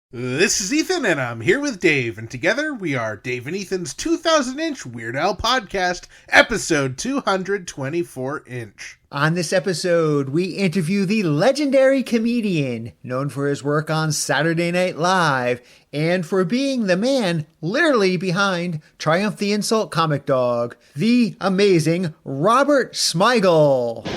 This is Ethan, and I'm here with Dave, and together we are Dave and Ethan's 2000-inch Weird Al podcast, episode 224-inch. On this episode, we interview the legendary comedian, known for his work on Saturday Night Live, and for being the man literally behind Triumph the Insult Comic Dog, the amazing Robert Smigel.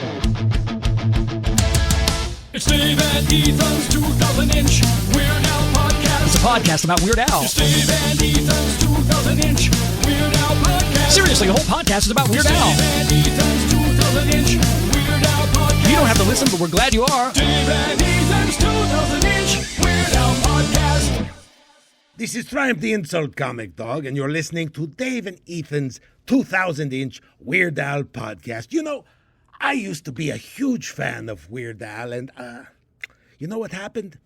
It's Dave and Ethan's 2000-inch Weird Al podcast. It's a podcast about Weird Al. It's Dave and Ethan's 2000-inch Weird Al podcast. Seriously, the whole podcast is about Weird It's Al. Dave and Ethan's 2000-inch Weird Al podcast. You don't have to listen, but we're glad you are. Dave and Ethan's 2000-inch Weird Al podcast. This is Triumph the Insult Comic Dog, and you're listening to Dave and Ethan's 2000-inch Weird Al podcast. You know, I used to be a huge fan of Weird Al, and you know what happened?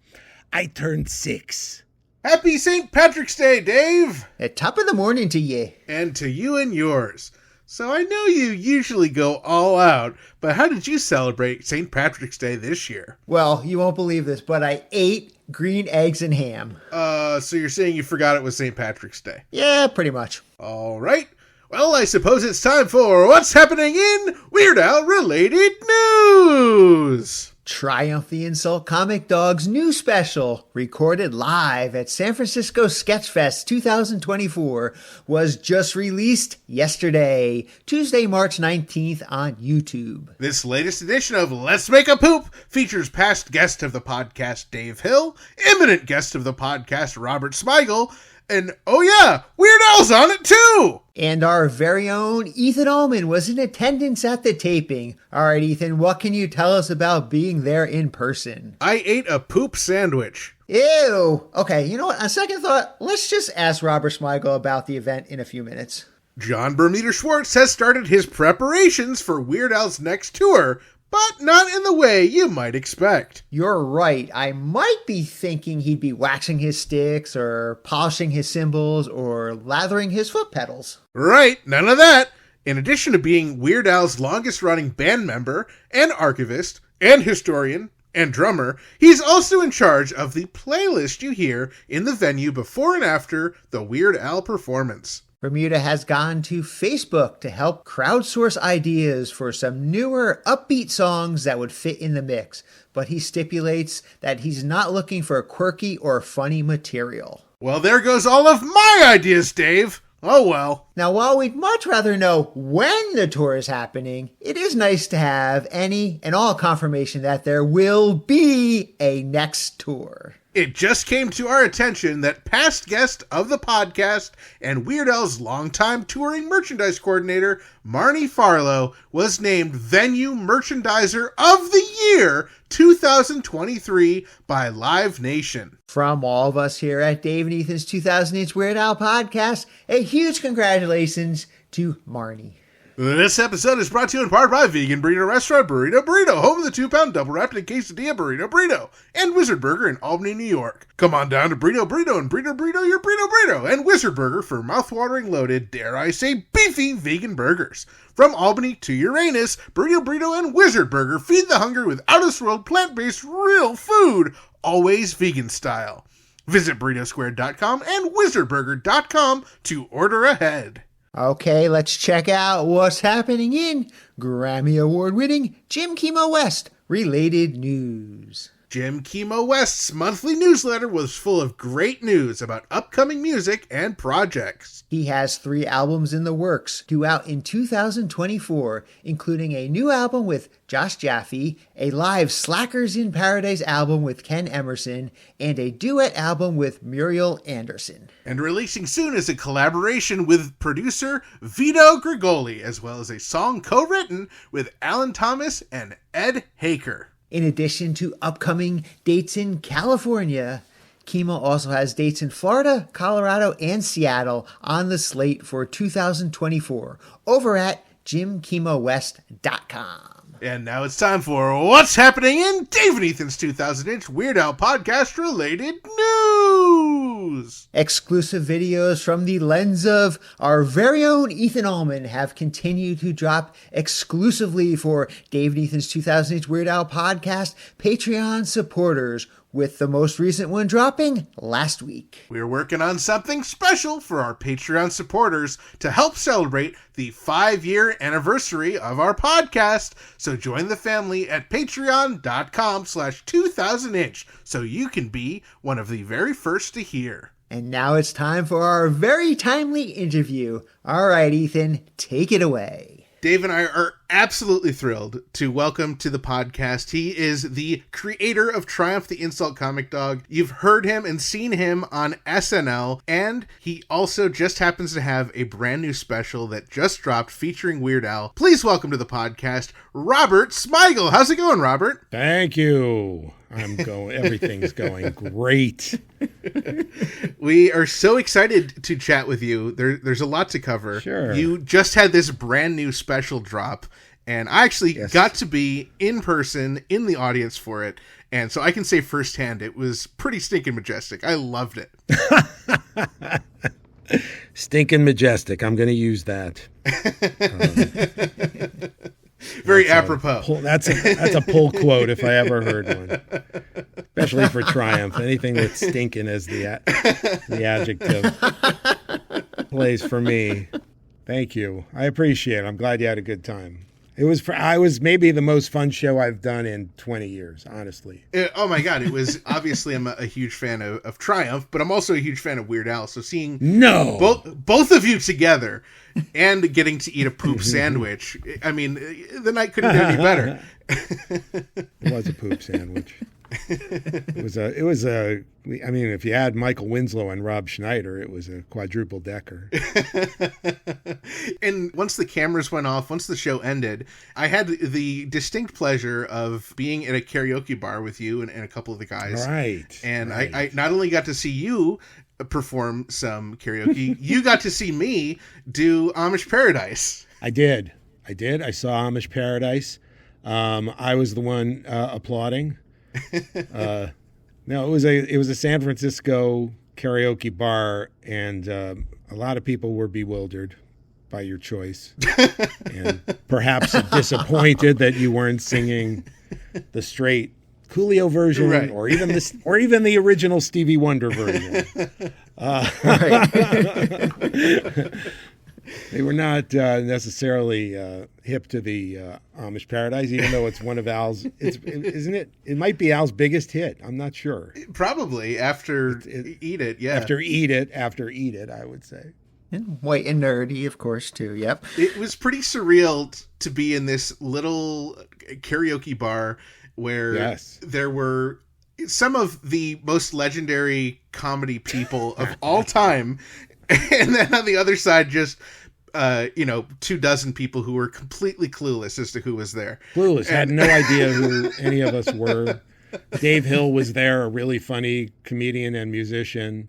I turned 6. Happy St. Patrick's Day, Dave! At top of the morning to ye. And to you and yours. So I know you usually go all out, but how did you celebrate St. Patrick's Day this year? Well, you won't believe this, but I ate green eggs and ham. So you're saying you forgot it was St. Patrick's Day? Yeah, pretty much. All right. Well, I suppose it's time for What's Happening in Weird Al-related news! Triumph the Insult Comic Dog's new special, recorded live at San Francisco Sketchfest 2024, was just released yesterday, Tuesday, March 19th on YouTube. This latest edition of Let's Make a Poop features past guest of the podcast Dave Hill, imminent guest of the podcast Robert Smigel, and oh yeah, Weird Al's on it too! And our very own Ethan Allman was in attendance at the taping. All right, Ethan, what can you tell us about being there in person? I ate a poop sandwich. Ew! Okay, you know what? On second thought, let's just ask Robert Smigel about the event in a few minutes. John Bermuda Schwartz has started his preparations for Weird Al's next tour, but not in the way you might expect. You're right. I might be thinking he'd be waxing his sticks or polishing his cymbals or lathering his foot pedals. Right, none of that. In addition to being Weird Al's longest-running band member and archivist and historian and drummer, he's also in charge of the playlist you hear in the venue before and after the Weird Al performance. Bermuda has gone to Facebook to help crowdsource ideas for some newer, upbeat songs that would fit in the mix, but he stipulates that he's not looking for quirky or funny material. Well, there goes all of my ideas, Dave. Oh well. Now, while we'd much rather know when the tour is happening, it is nice to have any and all confirmation that there will be a next tour. It just came to our attention that past guest of the podcast and Weird Al's longtime touring merchandise coordinator, Marnie Farlow, was named Venue Merchandiser of the Year 2023 by Live Nation. From all of us here at Dave and Ethan's 2000-inch Weird Al podcast, a huge congratulations to Marnie. This episode is brought to you in part by Vegan Burrito Restaurant Burrito Burrito, home of the 2-pound double-wrapped in quesadilla Burrito Burrito, and Wizard Burger in Albany, New York. Come on down to Burrito Burrito and Burrito Burrito your Burrito Burrito, and Wizard Burger for mouth-watering loaded, dare I say, beefy vegan burgers. From Albany to Uranus, Burrito Burrito and Wizard Burger feed the hunger with out-of-this-world plant-based real food, always vegan style. Visit burritosquare.com and wizardburger.com to order ahead. Okay, let's check out what's happening in Grammy Award-winning Jim Chemo West related news. Jim Chemo West's monthly newsletter was full of great news about upcoming music and projects. He has 3 albums in the works, due out in 2024, including a new album with Josh Jaffe, a live Slackers in Paradise album with Ken Emerson, and a duet album with Muriel Anderson. And releasing soon is a collaboration with producer Vito Grigoli, as well as a song co-written with Alan Thomas and Ed Haker. In addition to upcoming dates in California, Chemo also has dates in Florida, Colorado, and Seattle on the slate for 2024 over at JimChemoWest.com. And now it's time for What's Happening in Dave and Ethan's 2000-inch Weird Al podcast related news. Exclusive videos from the lens of our very own Ethan Allman have continued to drop exclusively for Dave and Ethan's 2000-inch Weird Al podcast Patreon supporters, with the most recent one dropping last week. We're working on something special for our Patreon supporters to help celebrate the 5-year anniversary of our podcast. So join the family at patreon.com/2000inch so you can be one of the very first to hear. And now it's time for our very timely interview. All right, Ethan, take it away. Dave and I are absolutely thrilled to welcome to the podcast. He is the creator of Triumph the Insult Comic Dog. You've heard him and seen him on SNL, and he also just happens to have a brand new special that just dropped featuring Weird Al. Please welcome to the podcast, Robert Smigel. How's it going, Robert? Thank you. Everything's going great. We are so excited to chat with you. There's a lot to cover. Sure. You just had this brand new special drop, and I actually got to be in person in the audience for it. And so I can say firsthand, it was pretty stinking majestic. I loved it. Stinking majestic. I'm going to use that. Very apropos. That's a pull quote if I ever heard one. Especially for Triumph. Anything with stinking as the adjective plays for me. Thank you. I appreciate it. I'm glad you had a good time. I was maybe the most fun show I've done in 20 years, honestly. Oh my God. It was obviously I'm a huge fan of Triumph, but I'm also a huge fan of Weird Al. So seeing both of you together and getting to eat a poop sandwich, I mean, the night couldn't get any better. It was a poop sandwich. I mean, if you add Michael Winslow and Rob Schneider, it was a quadruple decker. And once the cameras went off, once the show ended, I had the distinct pleasure of being at a karaoke bar with you and a couple of the guys. Right. And right. I not only got to see you perform some karaoke, you got to see me do Amish Paradise. I did. I saw Amish Paradise. I was the one applauding. No, it was a San Francisco karaoke bar, and a lot of people were bewildered by your choice, and perhaps disappointed that you weren't singing the straight Coolio version, right, or even the original Stevie Wonder version. They were not necessarily hip to the Amish Paradise, even though it's one of Al's. Isn't it? It might be Al's biggest hit. I'm not sure. Probably after Eat It, yeah. After Eat It, I would say. And white and nerdy, of course, too. Yep. It was pretty surreal to be in this little karaoke bar where there were some of the most legendary comedy people of all time. And then on the other side, just, 24 people who were completely clueless as to who was there. Clueless, had no idea who any of us were. Dave Hill was there, a really funny comedian and musician.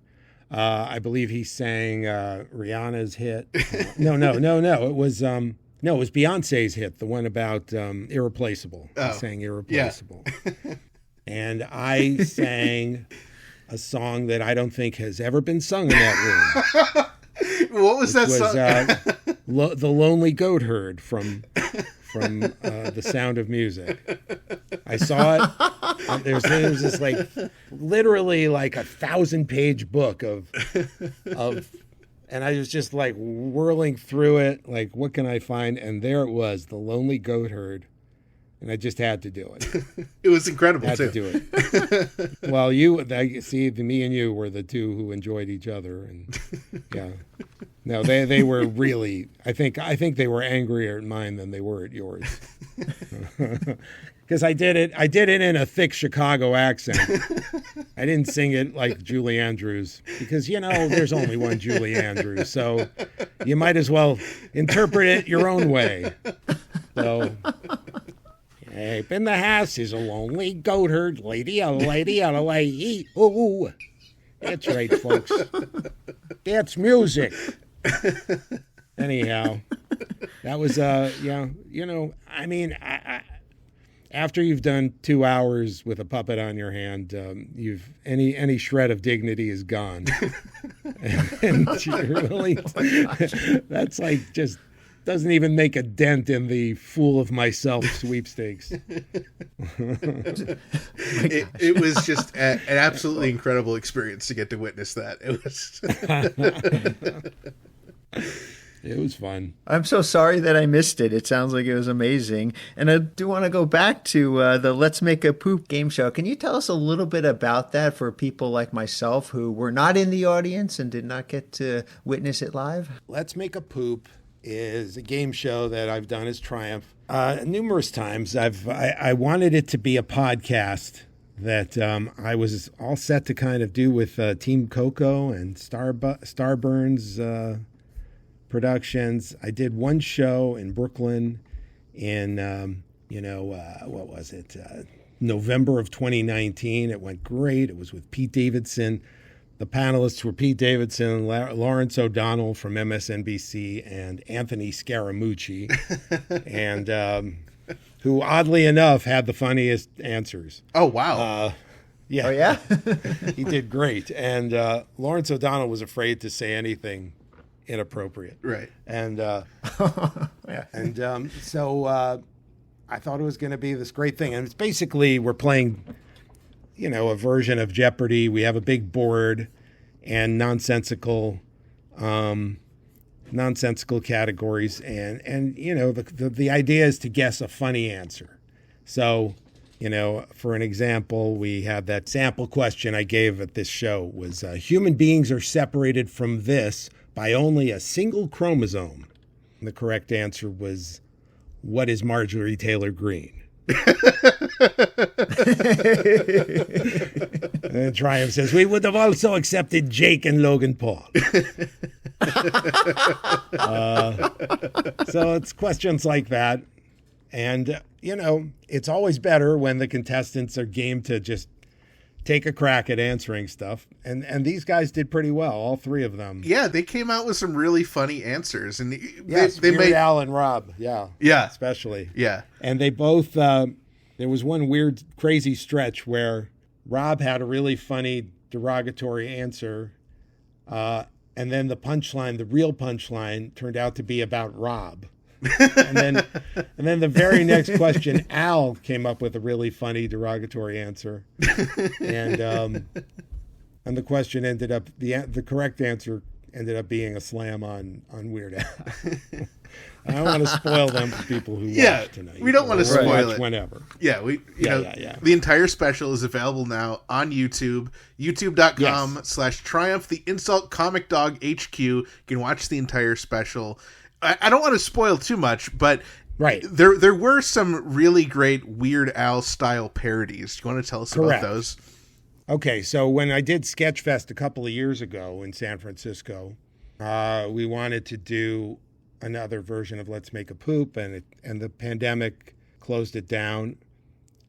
I believe he sang Rihanna's hit. No. It was Beyonce's hit, the one about Irreplaceable. He sang Irreplaceable. Yeah. And I sang a song that I don't think has ever been sung in that room. What was that song? The Lonely Goat Herd from The Sound of Music. I saw it. There's this literally 1,000-page book of, and I was just whirling through it, what can I find? And there it was, The Lonely Goat Herd. And I just had to do it. It was incredible, had to do it. Well, me and you were the two who enjoyed each other, and yeah. No, they were really. I think they were angrier at mine than they were at yours. Because I did it in a thick Chicago accent. I didn't sing it like Julie Andrews because there's only one Julie Andrews, so you might as well interpret it your own way. So. Up in the house is a lonely goat herd, lady, a lady. Ooh, that's right, folks. That's music. Anyhow, that was after you've done 2 hours with a puppet on your hand, you've any shred of dignity is gone. And really, that's just Doesn't even make a dent in the fool of myself sweepstakes. It was just an absolutely incredible experience to get to witness that. It was fun. I'm so sorry that I missed it. It sounds like it was amazing. And I do want to go back to the Let's Make a Poop game show. Can you tell us a little bit about that for people like myself who were not in the audience and did not get to witness it live? Let's Make a Poop is a game show that I've done as Triumph numerous times. I wanted it to be a podcast that I was all set to kind of do with Team Coco and Starburns Productions. I did one show in Brooklyn in, what was it? November of 2019. It went great. It was with Pete Davidson. The panelists were Pete Davidson, Lawrence O'Donnell from MSNBC, and Anthony Scaramucci, and who, oddly enough, had the funniest answers. Oh, wow. Yeah. Oh, yeah? He did great. And Lawrence O'Donnell was afraid to say anything inappropriate. Right. And Yeah. so I thought it was going to be this great thing. And it's basically we're playing, a version of Jeopardy. We have a big board and nonsensical categories. And the idea is to guess a funny answer. So, for an example, we had that sample question I gave at this show was human beings are separated from this by only a single chromosome. And the correct answer was, what is Marjorie Taylor Greene? And Triumph says, we would have also accepted Jake and Logan Paul. So it's questions like that. And, it's always better when the contestants are game to just take a crack at answering stuff. And these guys did pretty well, all three of them. Yeah, they came out with some really funny answers. And Yes, they Weird made Al and Rob. Yeah. Yeah. Especially. Yeah. And they both, there was one weird, crazy stretch where Rob had a really funny, derogatory answer. And then the real punchline turned out to be about Rob. and then the very next question, Al came up with a really funny, derogatory answer. And the question ended up, the correct answer ended up being a slam on Weird Al. I don't want to spoil them for people who watch tonight. We don't want to spoil it. Whenever. Yeah, Yeah. the entire special is available now on YouTube, youtube.com/Triumph the Insult Comic Dog HQ. You can watch the entire special. I don't want to spoil too much, but right. there were some really great Weird Al style parodies. Do you want to tell us about those? Okay, so when I did Sketchfest a couple of years ago in San Francisco, we wanted to do another version of Let's Make a Poop, and the pandemic closed it down.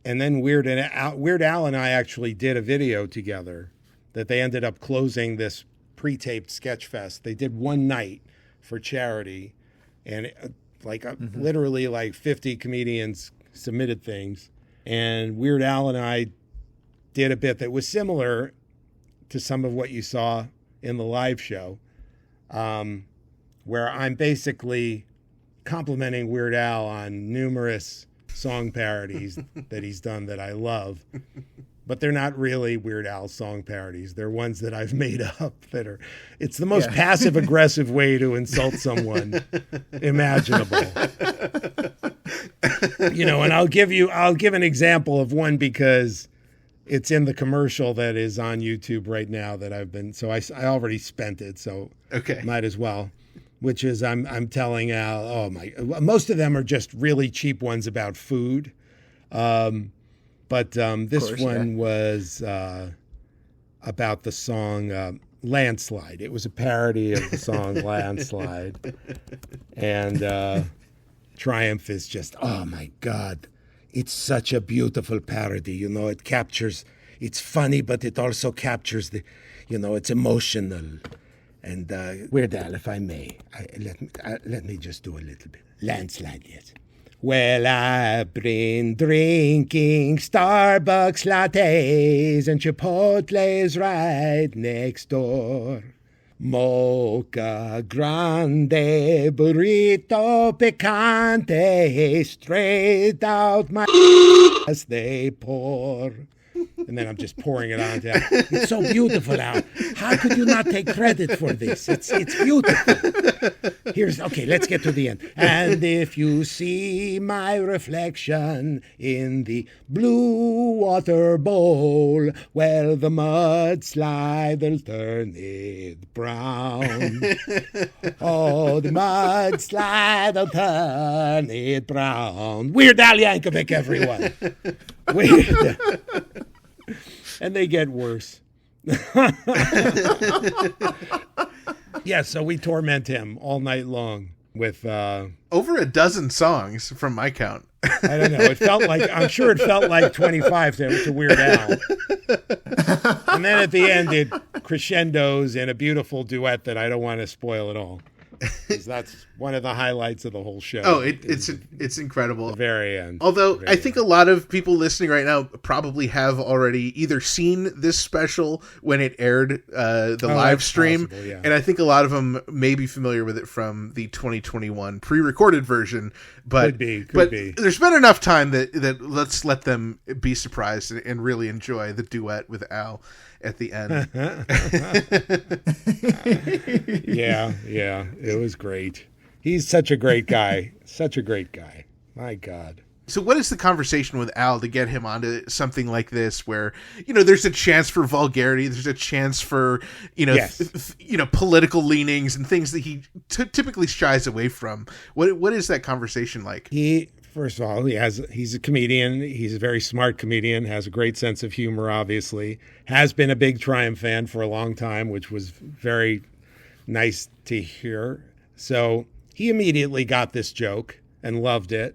And then Weird Al and I actually did a video together that they ended up closing this pre-taped Sketchfest. They did one night for charity, and literally like 50 comedians submitted things. And Weird Al and I did a bit that was similar to some of what you saw in the live show, where I'm basically complimenting Weird Al on numerous song parodies that he's done that I love. But they're not really Weird Al song parodies. They're ones that I've made up it's the most passive-aggressive way to insult someone imaginable. And I'll give an example of one because it's in the commercial that is on YouTube right now that I already spent it, so okay. Might as well. Which is I'm telling Al, most of them are just really cheap ones about food. But this one was about the song Landslide. It was a parody of the song Landslide. And Triumph is just, oh my God, it's such a beautiful parody. It's funny, but it also captures it's emotional. And Weird Al, if I may, let me just do a little bit. Landslide, yes. Well, I've been drinking Starbucks lattes and Chipotle's right next door. Mocha grande burrito picante, straight out my as they pour. And then I'm just pouring it on. It's so beautiful, Al. How could you not take credit for this? It's beautiful. Let's get to the end. And if you see my reflection in the blue water bowl, well, the mudslide will turn it brown. Oh, the mudslide will turn it brown. Weird Al Yankovic, everyone. Weird. And they get worse. Yeah, so we torment him all night long with over a dozen songs from my count. I don't know. I'm sure it felt like 25 to Weird Al. And then at the end it crescendos in a beautiful duet that I don't want to spoil at all. Because that's one of the highlights of the whole show. Oh, it's incredible. The very end. Although I think a lot of people listening right now probably have already either seen this special when it aired the live stream, possible, yeah. and I think a lot of them may be familiar with it from the 2021 pre-recorded version. But could be. There's been enough time that let's let them be surprised and really enjoy the duet with Al at the end. Yeah, it was great. He's such a great guy. Such a great guy. My God. So what is the conversation with Al to get him onto something like this where, there's a chance for vulgarity, there's a chance for, Yes. Political leanings and things that he typically shies away from. What is that conversation like? First of all, he's a comedian. He's a very smart comedian, has a great sense of humor, obviously. Has been a big Triumph fan for a long time, which was very nice to hear. So he immediately got this joke and loved it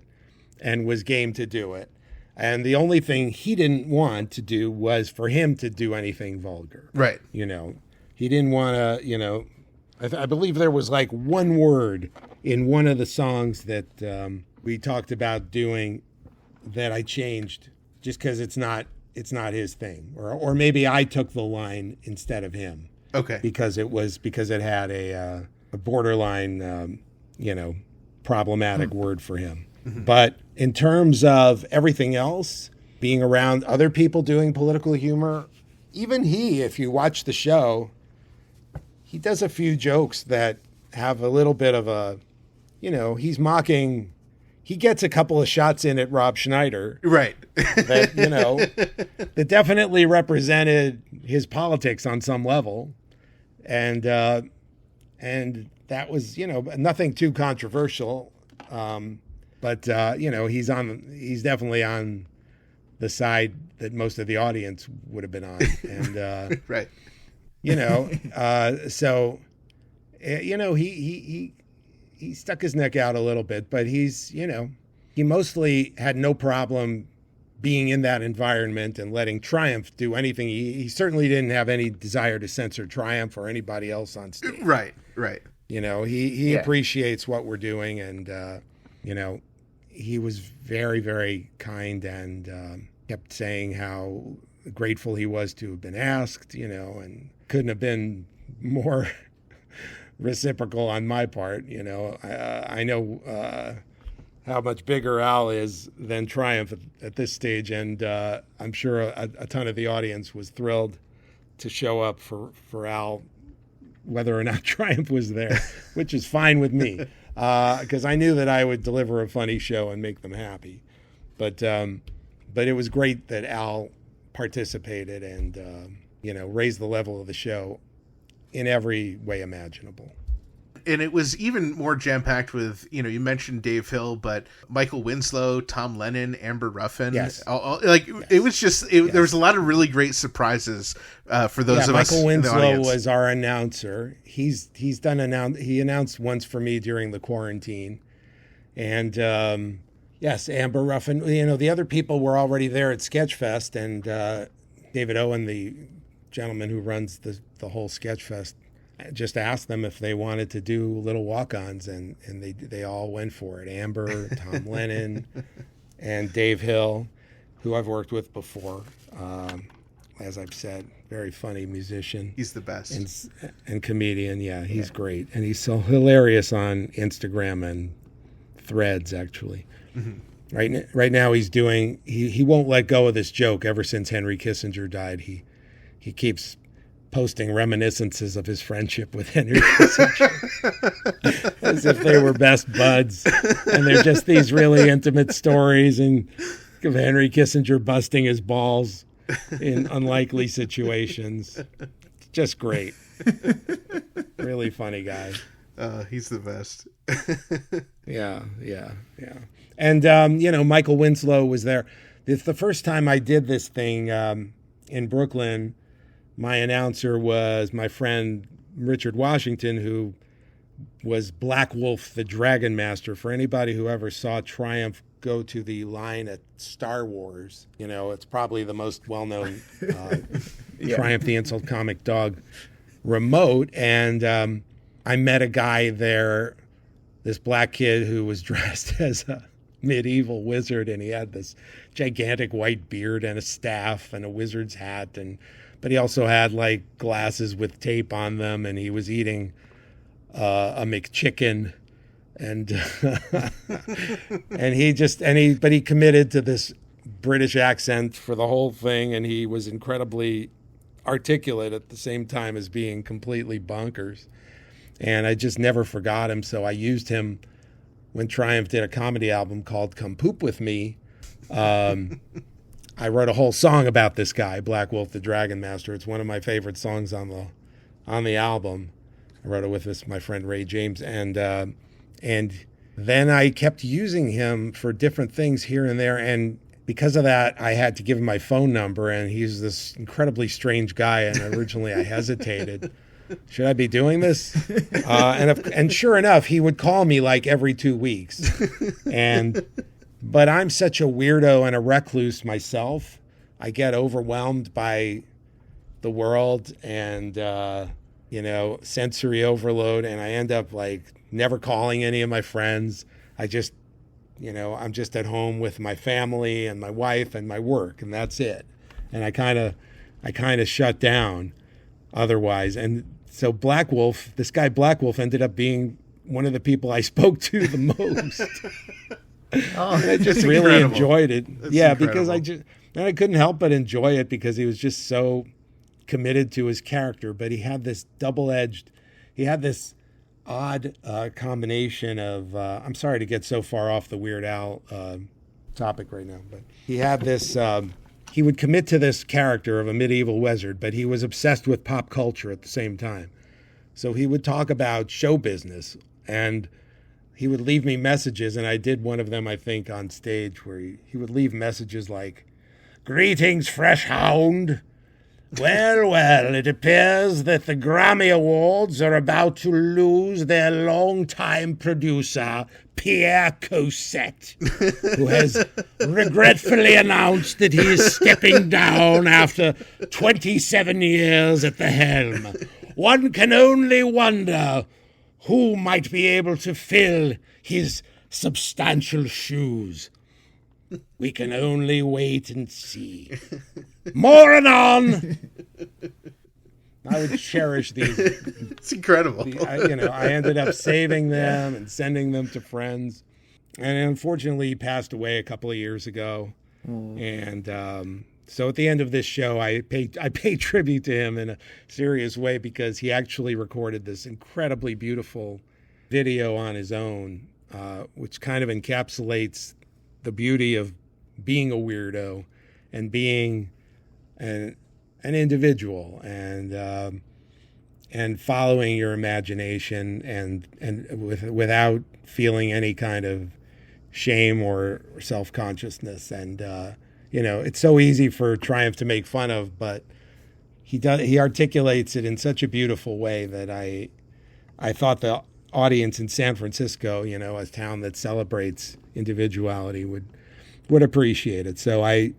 and was game to do it. And the only thing he didn't want to do was for him to do anything vulgar. Right. He didn't want to, I believe there was like one word in one of the songs that we talked about doing that I changed just because it's not his thing, or maybe I took the line instead of him. Okay. Because it had a borderline, problematic word for him. Mm-hmm. But in terms of everything else, being around other people doing political humor, even if you watch the show, he does a few jokes that have a little bit of a, he's mocking. He gets a couple of shots in at Rob Schneider. Right. That, that definitely represented his politics on some level. And that was, nothing too controversial. But he's definitely on the side that most of the audience would have been on. And, right. So, he stuck his neck out a little bit, but he mostly had no problem being in that environment and letting Triumph do anything. He certainly didn't have any desire to censor Triumph or anybody else on stage. Right. He appreciates what we're doing, and, he was very, very kind and kept saying how grateful he was to have been asked, and couldn't have been more reciprocal on my part. I know how much bigger Al is than Triumph at this stage, and I'm sure a ton of the audience was thrilled to show up for Al, whether or not Triumph was there, which is fine with me, because I knew that I would deliver a funny show and make them happy. But it was great that Al participated and raised the level of the show in every way imaginable. And it was even more jam-packed with, you mentioned Dave Hill, but Michael Winslow, Tom Lennon, Amber Ruffin. Yes. It was just, there was a lot of really great surprises for those of us Michael in the Winslow audience. was our announcer. He announced once for me during the quarantine. And, yes, Amber Ruffin. The other people were already there at Sketchfest, and David Owen, the gentleman who runs the whole Sketchfest, just asked them if they wanted to do little walk-ons, and they all went for it. Amber, Tom Lennon, and Dave Hill, who I've worked with before, as I've said, very funny musician. He's the best. And comedian. Yeah, he's great. And he's so hilarious on Instagram and Threads, actually. Mm-hmm. Right now he's doing, he won't let go of this joke ever since Henry Kissinger died. He keeps posting reminiscences of his friendship with Henry Kissinger as if they were best buds. And they're just these really intimate stories and of Henry Kissinger busting his balls in unlikely situations. Just great. Really funny guy. He's the best. Yeah. And, Michael Winslow was there. It's the first time I did this thing in Brooklyn. My announcer was my friend Richard Washington, who was Black Wolf, the Dragon Master. For anybody who ever saw Triumph go to the line at Star Wars, it's probably the most well-known Triumph the Insult Comic Dog remote. And I met a guy there, this black kid who was dressed as a medieval wizard, and he had this gigantic white beard and a staff and a wizard's hat, but he also had like glasses with tape on them, and he was eating a McChicken, and but he committed to this British accent for the whole thing, and he was incredibly articulate at the same time as being completely bonkers. And I just never forgot him, so I used him when Triumph did a comedy album called Come Poop With Me. I wrote a whole song about this guy, Black Wolf the Dragon Master. It's one of my favorite songs on the album. I wrote it with my friend Ray James, and then I kept using him for different things here and there, and because of that, I had to give him my phone number, and he's this incredibly strange guy, and originally I hesitated. Should I be doing this? And sure enough, he would call me like every 2 weeks. But I'm such a weirdo and a recluse myself. I get overwhelmed by the world and, sensory overload. And I end up like never calling any of my friends. I'm just at home with my family and my wife and my work, and that's it. And I kind of shut down otherwise. And so this guy Black Wolf ended up being one of the people I spoke to the most. I just really enjoyed it. That's incredible. Because I couldn't help but enjoy it because he was just so committed to his character. But he had this odd combination of, I'm sorry to get so far off the Weird Al topic right now, but he had this, he would commit to this character of a medieval wizard, but he was obsessed with pop culture at the same time. So he would talk about show business, and he would leave me messages, and I did one of them, I think, on stage, where he would leave messages like, "Greetings, fresh hound. Well, it appears that the Grammy Awards are about to lose their longtime producer, Pierre Cossette, who has regretfully announced that he is stepping down after 27 years at the helm. One can only wonder who might be able to fill his substantial shoes. We can only wait and see. More anon." I would cherish these. It's incredible. I ended up saving them and sending them to friends. And unfortunately, he passed away a couple of years ago. And so at the end of this show, I pay tribute to him in a serious way because he actually recorded this incredibly beautiful video on his own, which kind of encapsulates the beauty of being a weirdo and being an individual and following your imagination and without feeling any kind of shame or self-consciousness. And it's so easy for Triumph to make fun of, but he articulates it in such a beautiful way that I thought the audience in San Francisco, a town that celebrates individuality, would appreciate it. So I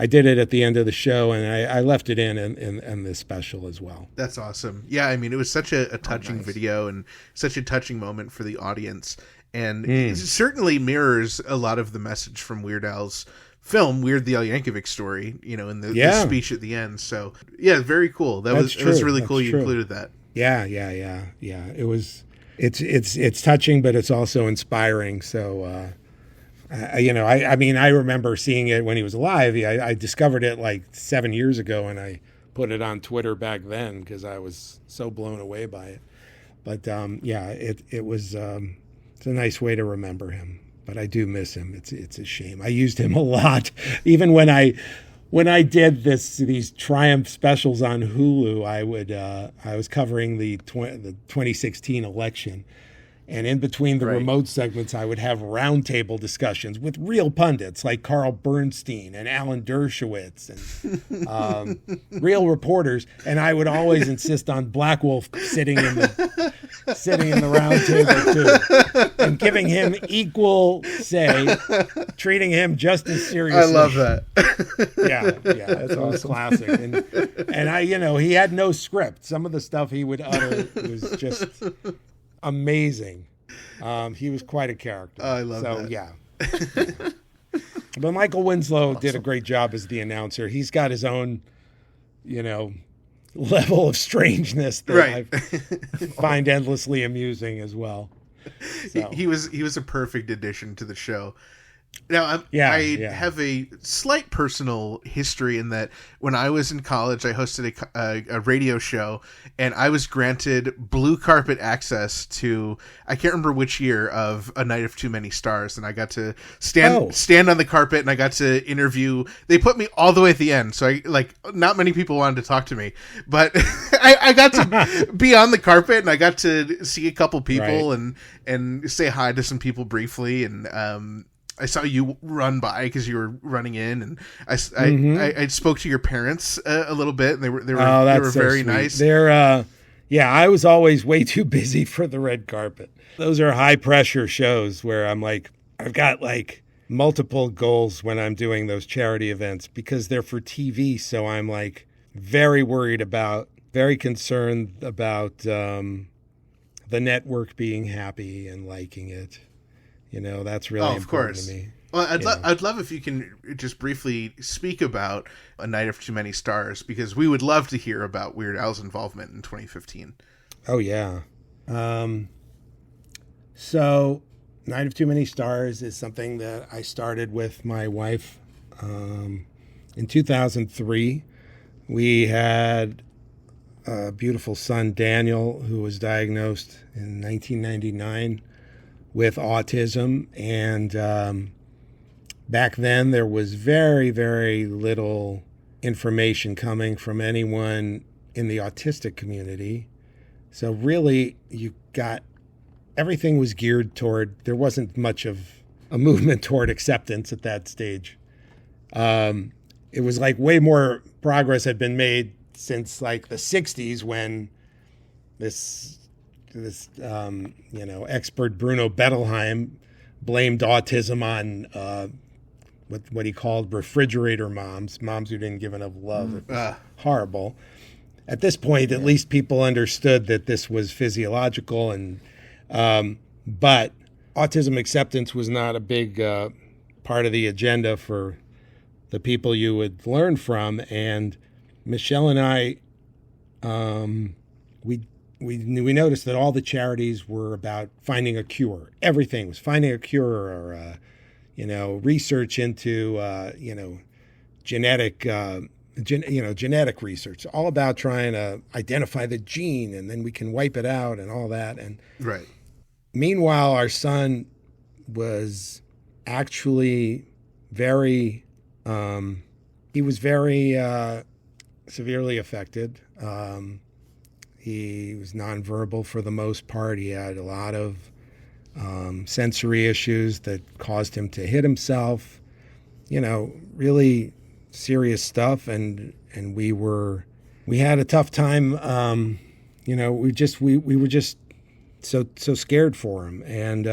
did it at the end of the show, and I left it in this special as well. That's awesome. Yeah, I mean, it was such a touching video and such a touching moment for the audience. And it certainly mirrors a lot of the message from Weird Al's film Weird the Al Yankovic Story, in the speech at the end. So yeah, very cool. It was really cool. You included that. Yeah. It's touching, but it's also inspiring. So, I remember seeing it when he was alive. I discovered it like 7 years ago, and I put it on Twitter back then because I was so blown away by it. But it was it's a nice way to remember him. But I do miss him. It's a shame. I used him a lot, even when I did these Triumph specials on Hulu. I was covering the 2016 election. And in between the remote segments, I would have roundtable discussions with real pundits like Carl Bernstein and Alan Dershowitz and real reporters. And I would always insist on Black Wolf sitting in the round table too, and giving him equal say, treating him just as seriously. I love that. yeah, that's awesome. Classic. And I, he had no script. Some of the stuff he would utter was just amazing. He was quite a character. I love that. So yeah. But Michael Winslow did a great job as the announcer. He's got his own, level of strangeness that I find endlessly amusing as well. So. He was a perfect addition to the show. Now, I have a slight personal history in that when I was in college, I hosted a radio show, and I was granted blue carpet access to, I can't remember which year, of A Night of Too Many Stars, and I got to stand on the carpet, and I got to interview. They put me all the way at the end, so not many people wanted to talk to me, but I got to be on the carpet, and I got to see a couple people and say hi to some people briefly, and I saw you run by because you were running in, and I spoke to your parents a little bit, and they were very sweet. nice. I was always way too busy for the red carpet. Those are high pressure shows where I'm like, I've got like multiple goals when I'm doing those charity events because they're for TV. So I'm like very concerned about the network being happy and liking it. That's really important to me. Well, I'd love if you can just briefly speak about A Night of Too Many Stars, because we would love to hear about Weird Al's involvement in 2015. Oh, yeah. So Night of Too Many Stars is something that I started with my wife in 2003. We had a beautiful son, Daniel, who was diagnosed in 1999 with autism, and back then there was very, very little information coming from anyone in the autistic community. So really, everything was geared toward, there wasn't much of a movement toward acceptance at that stage. It was like way more progress had been made since like the 60s when this expert Bruno Bettelheim blamed autism on what he called refrigerator moms who didn't give enough love. It was horrible. At this point, at least people understood that this was physiological, and but autism acceptance was not a big part of the agenda for the people you would learn from. And Michelle and I, we noticed that all the charities were about finding a cure. Everything was finding a cure, or research into genetic research. All about trying to identify the gene, and then we can wipe it out and all that. And meanwhile, our son was actually very severely affected. He was nonverbal for the most part. He had a lot of sensory issues that caused him to hit himself. Really serious stuff. And we had a tough time. We were just so scared for him, and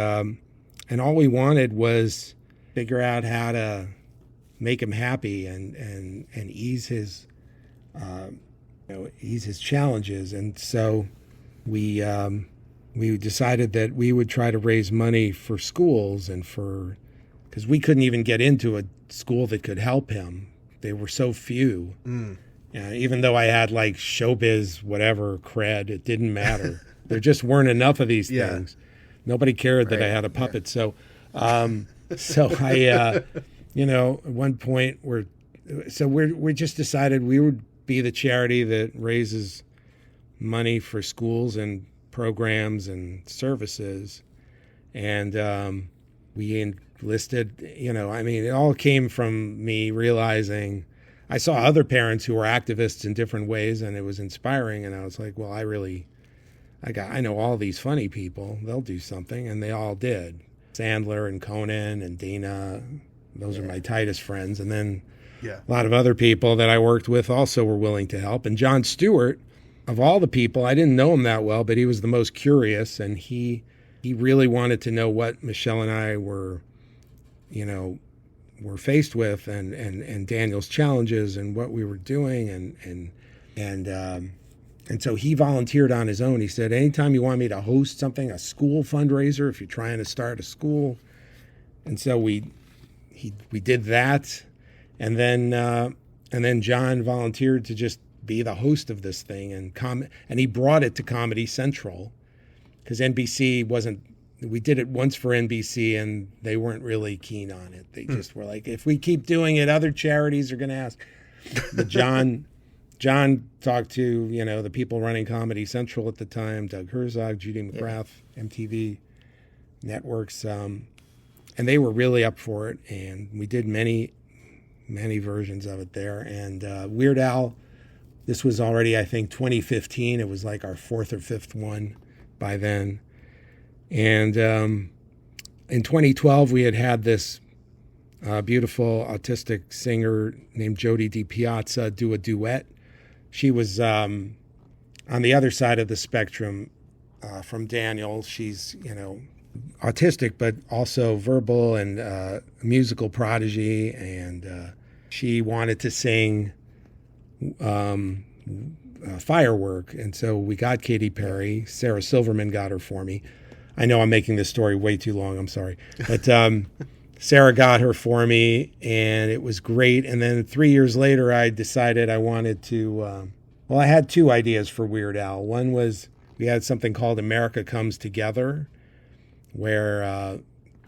all we wanted was figure out how to make him happy and ease his challenges. And so we decided that we would try to raise money for schools, and because we couldn't even get into a school that could help him. They were so few. Even though I had like showbiz, whatever cred, it didn't matter. There just weren't enough of these things. Nobody cared that I had a puppet. So I, at one point we just decided we would be the charity that raises money for schools and programs and services. And we enlisted, it all came from me realizing I saw other parents who were activists in different ways, and it was inspiring. And I was like, well, I know all these funny people. They'll do something, and they all did. Sandler and Conan and Dana, those are my tightest friends. And then a lot of other people that I worked with also were willing to help. And Jon Stewart, of all the people, I didn't know him that well, but he was the most curious, and he really wanted to know what Michelle and I were faced with, and Daniel's challenges and what we were doing, and so he volunteered on his own. He said, anytime you want me to host something, a school fundraiser, if you're trying to start a school. And so we did that, and then John volunteered to just be the host of this thing, and he brought it to Comedy Central, because NBC wasn't. We did it once for NBC, and they weren't really keen on it. They just were like, if we keep doing it, other charities are going to ask. But John talked to, the people running Comedy Central at the time, Doug Herzog, Judy McGrath, MTV networks, and they were really up for it. And we did many, many versions of it there. And Weird Al, this was already, I think, 2015. It was like our fourth or fifth one by then. And in 2012, we had this beautiful autistic singer named Jodi DiPiazza do a duet. She was on the other side of the spectrum from Daniel. She's, autistic, but also verbal and a musical prodigy. And she wanted to sing Firework. And so we got Katy Perry. Sarah Silverman got her for me. I know I'm making this story way too long. I'm sorry. But Sarah got her for me, and it was great. And then 3 years later, I decided I wanted to, I had two ideas for Weird Al. One was we had something called America Comes Together, where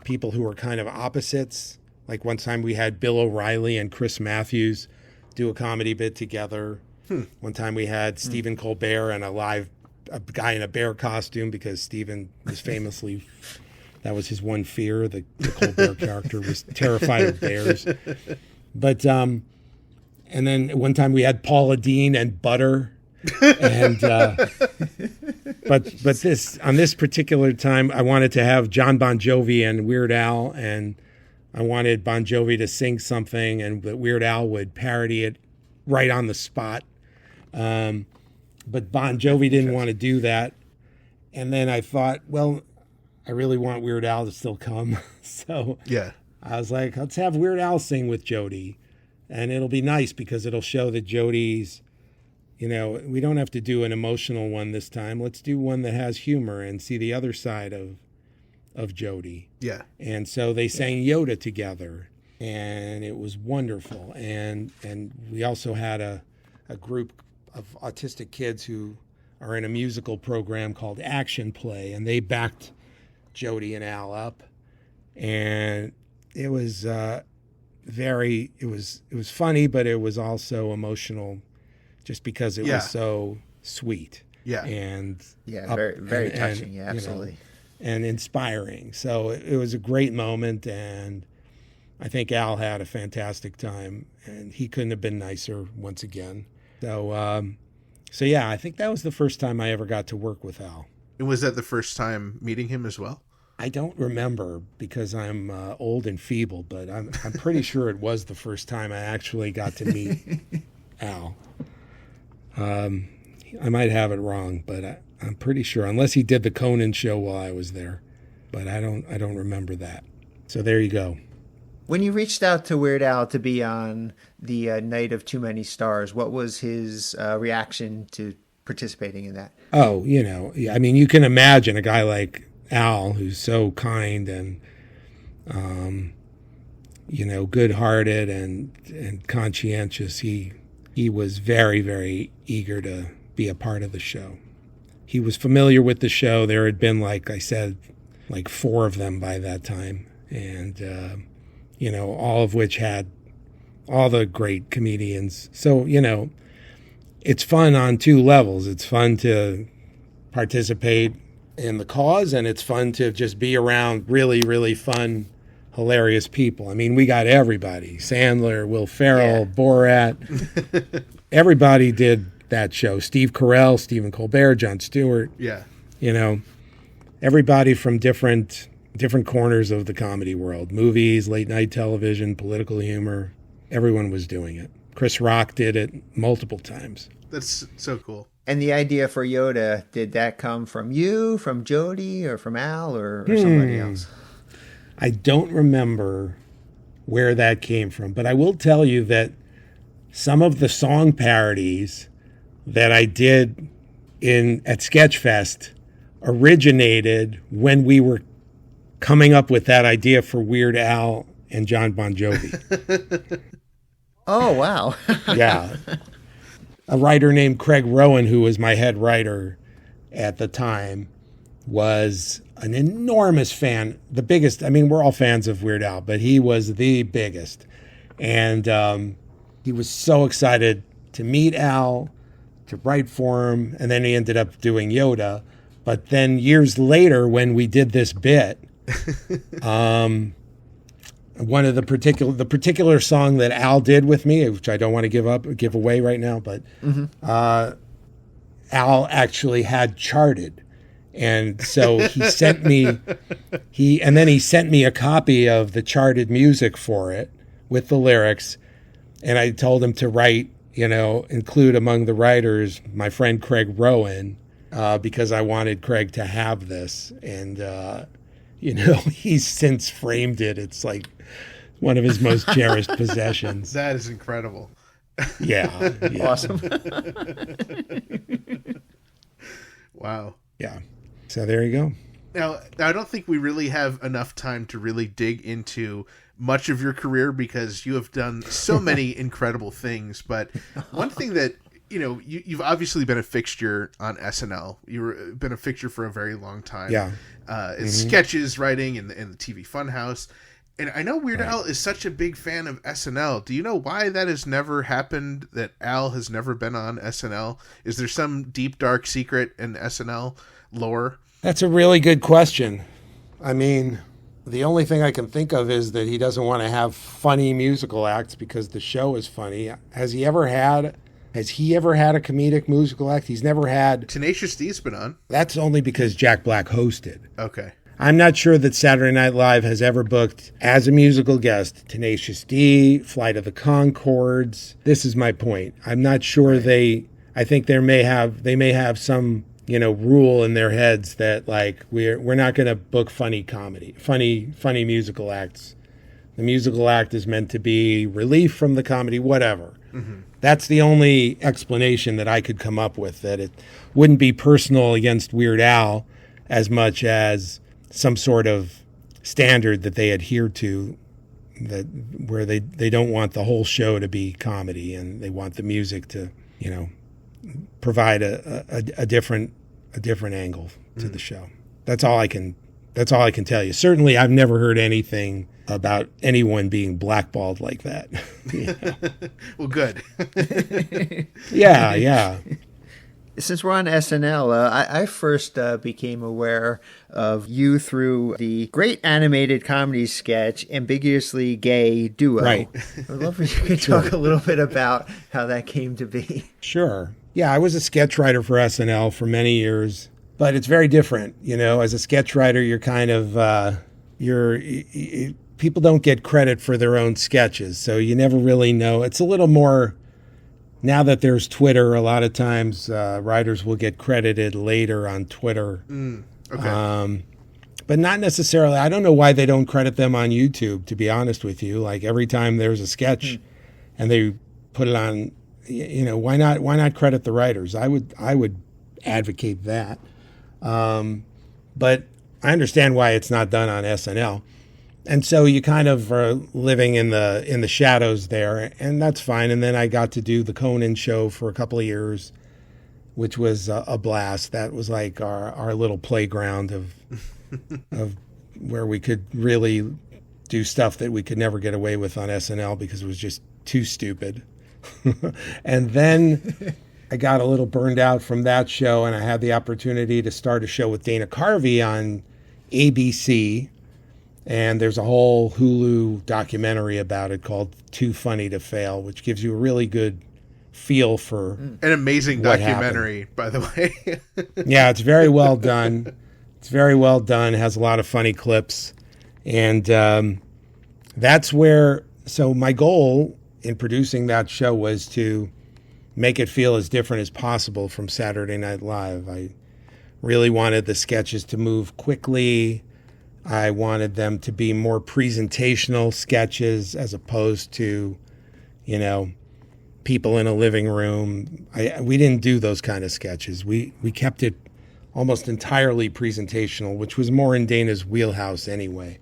people who were kind of opposites, like one time we had Bill O'Reilly and Chris Matthews do a comedy bit together. One time we had Stephen Colbert and a guy in a bear costume, because Stephen was famously, that was his one fear. The Colbert character was terrified of bears. But, and then one time we had Paula Deen and Butter. And, but on this particular time, I wanted to have John Bon Jovi and Weird Al, and I wanted Bon Jovi to sing something, and Weird Al would parody it right on the spot. But Bon Jovi didn't want to do that. And then I thought, well, I really want Weird Al to still come. So I was like, let's have Weird Al sing with Jodi. And it'll be nice because it'll show that Jodi's, we don't have to do an emotional one this time. Let's do one that has humor and see the other side of Jodi. Yeah. And so they sang Yoda together, and it was wonderful. And we also had a group of autistic kids who are in a musical program called Action Play, and they backed Jodi and Al up, and it was it was funny, but it was also emotional, just because it was so sweet. And very very touching. Absolutely, and inspiring. So it was a great moment, and I think Al had a fantastic time, and he couldn't have been nicer once again. So yeah, I think that was the first time I ever got to work with Al. And was that the first time meeting him as well? I don't remember, because I'm old and feeble, but I'm pretty sure it was the first time I actually got to meet Al. I might have it wrong, but I'm pretty sure, unless he did the Conan show while I was there, but I don't remember that. So there you go. When you reached out to Weird Al to be on the Night of Too Many Stars, what was his reaction to participating in that? Oh, I mean, you can imagine a guy like Al, who's so kind and good-hearted and conscientious. He was very, very eager to be a part of the show. He was familiar with the show. There had been, like I said, like 4 of them by that time. And, all of which had all the great comedians. So, it's fun on 2 levels. It's fun to participate in the cause, and it's fun to just be around really, really fun, hilarious people. I mean, we got everybody. Sandler, Will Ferrell, Borat. Everybody did that show. Steve Carell, Stephen Colbert, Jon Stewart. Yeah. Everybody from different corners of the comedy world. Movies, late night television, political humor. Everyone was doing it. Chris Rock did it multiple times. That's so cool. And the idea for Yoda, did that come from you, from Jody, or from Al, or somebody else? I don't remember where that came from, but I will tell you that some of the song parodies that I did at Sketchfest originated when we were coming up with that idea for Weird Al and John Bon Jovi. Oh, wow. Yeah. A writer named Craig Rowan, who was my head writer at the time, was an enormous fan. The biggest, I mean, we're all fans of Weird Al, but he was the biggest. And he was so excited to meet Al, to write for him, and then he ended up doing Yoda. But then years later, when we did this bit, one of the particular song that Al did with me, which I don't want to give away right now, but Al actually had charted. And so he sent me a copy of the charted music for it with the lyrics. And I told him to write, include among the writers my friend Craig Rowan, because I wanted Craig to have this. And, he's since framed it. It's like one of his most cherished possessions. That is incredible. Yeah. Awesome. Wow. Yeah. So there you go. Now, I don't think we really have enough time to really dig into much of your career because you have done so many incredible things. But one thing that, you've obviously been a fixture on SNL. You've been a fixture for a very long time. Yeah. In sketches, writing, and the TV Funhouse. And I know Weird Al is such a big fan of SNL. Do you know why that has never happened, that Al has never been on SNL? Is there some deep, dark secret in SNL lore? That's a really good question. I mean, the only thing I can think of is that he doesn't want to have funny musical acts because the show is funny. Has he ever had a comedic musical act? He's never had. Tenacious D's been on. That's only because Jack Black hosted. Okay. I'm not sure that Saturday Night Live has ever booked as a musical guest Tenacious D, Flight of the Conchords. This is my point. I'm not sure I think they may have some, rule in their heads that like we're not going to book funny musical acts. The musical act is meant to be relief from the comedy, whatever. Mm-hmm. That's the only explanation that I could come up with, that it wouldn't be personal against Weird Al as much as some sort of standard that they adhere to, that where they don't want the whole show to be comedy and they want the music to, provide a different angle to the show. That's all I can tell you. Certainly I've never heard anything about anyone being blackballed like that. Well, good. Yeah. Since we're on SNL, I first became aware of you through the great animated comedy sketch, Ambiguously Gay Duo. Right. I'd love if you could talk a little bit about how that came to be. Sure. Yeah, I was a sketch writer for SNL for many years, but it's very different. As a sketch writer, you're kind of, people don't get credit for their own sketches, so you never really know. It's a little more. Now that there's Twitter, a lot of times writers will get credited later on Twitter. Okay. But not necessarily. I don't know why they don't credit them on YouTube, to be honest with you. Like every time there's a sketch and they put it on, why not credit the writers? I would advocate that. But I understand why it's not done on SNL. And so you kind of are living in the shadows there, and that's fine. And then I got to do the Conan show for a couple of years, which was a blast. That was like our little playground of where we could really do stuff that we could never get away with on SNL because it was just too stupid. And then I got a little burned out from that show, and I had the opportunity to start a show with Dana Carvey on ABC. And there's a whole Hulu documentary about it called Too Funny to Fail, which gives you a really good feel for an amazing what documentary, happened. by the way. Yeah, it's very well done. It's very well done. It has a lot of funny clips. And that's where, so my goal in producing that show was to make it feel as different as possible from Saturday Night Live. I really wanted the sketches to move quickly. I wanted them to be more presentational sketches as opposed to, people in a living room. We didn't do those kind of sketches. We kept it almost entirely presentational, which was more in Dana's wheelhouse anyway.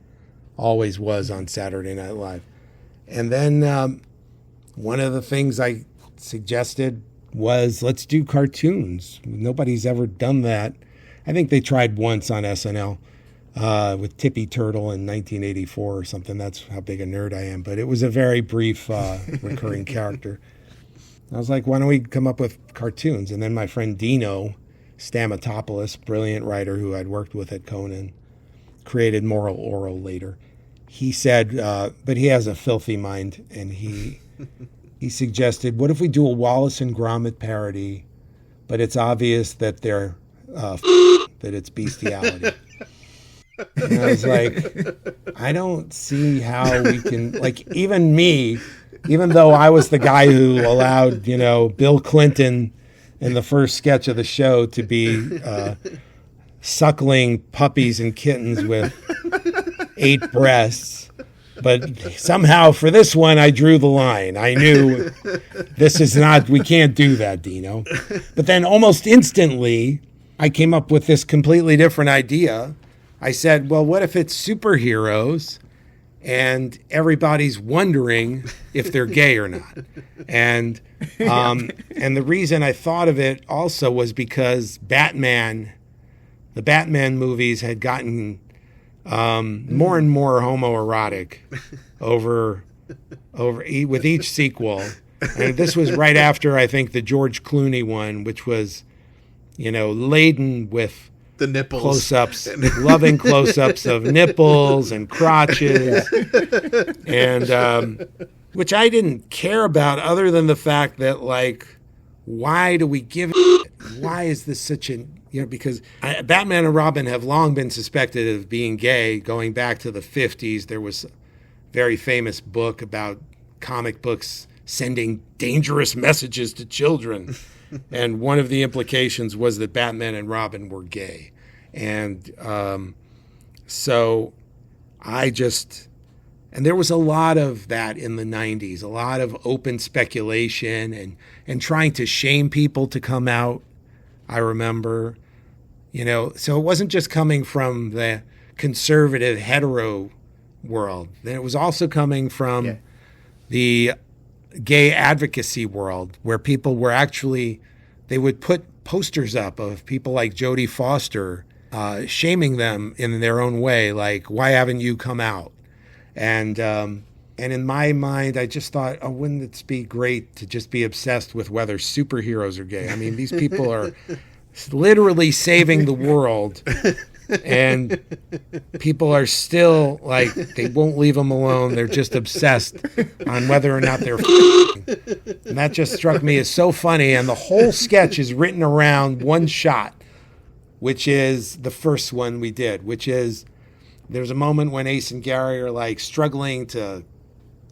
Always was on Saturday Night Live. And then one of the things I suggested was, let's do cartoons. Nobody's ever done that. I think they tried once on SNL. With Tippy Turtle in 1984 or something. That's how big a nerd I am. But it was a very brief recurring character. I was like, why don't we come up with cartoons? And then my friend Dino Stamatopoulos, brilliant writer who I'd worked with at Conan, created Moral Oral later. He said, but he has a filthy mind, and he suggested, what if we do a Wallace and Gromit parody, but it's obvious that they're that it's bestiality. And I was like, I don't see how we can, even me, even though I was the guy who allowed, Bill Clinton in the first sketch of the show to be suckling puppies and kittens with 8 breasts. But somehow for this one, I drew the line. I knew we can't do that, Dino. But then almost instantly, I came up with this completely different idea. I said, well, what if it's superheroes and everybody's wondering if they're gay or not? And the reason I thought of it also was because the Batman movies had gotten more and more homoerotic with each sequel. And this was right after, I think, the George Clooney one, which was, laden with the nipples, close-ups, loving close-ups of nipples and crotches, and which I didn't care about, other than the fact that, why do we give it? Why is this such because Batman and Robin have long been suspected of being gay, going back to the 50s. There was a very famous book about comic books sending dangerous messages to children. And one of the implications was that Batman and Robin were gay. And so and there was a lot of that in the 90s, a lot of open speculation and trying to shame people to come out, I remember. So it wasn't just coming from the conservative hetero world. Then it was also coming from the gay advocacy world, where people were they would put posters up of people like Jodie Foster, shaming them in their own way, like, why haven't you come out? And in my mind, I just thought, oh, wouldn't it be great to just be obsessed with whether superheroes are gay? I mean, these people are literally saving the world, and people are still they won't leave them alone. They're just obsessed on whether or not they're and that just struck me as so funny. And the whole sketch is written around one shot, which is the first one we did, which is there's a moment when Ace and Gary are struggling to,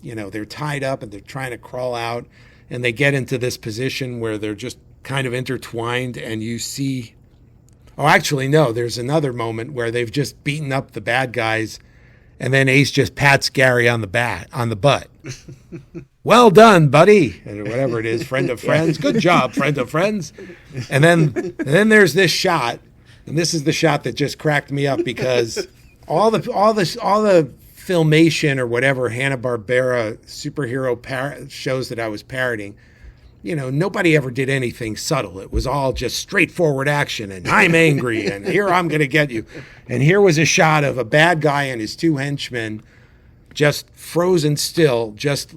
they're tied up and they're trying to crawl out, and they get into this position where they're just kind of intertwined, and you see, there's another moment where they've just beaten up the bad guys, and then Ace just pats Gary on the butt. Well done, buddy, or whatever it is, friend of friends. Good job, friend of friends. And then there's this shot, and this is the shot that just cracked me up, because all the Filmation or whatever Hanna-Barbera superhero shows that I was parroting, you know, nobody ever did anything subtle. It was all just straightforward action, and I'm angry, and here I'm going to get you. And here was a shot of a bad guy and his two henchmen just frozen still, just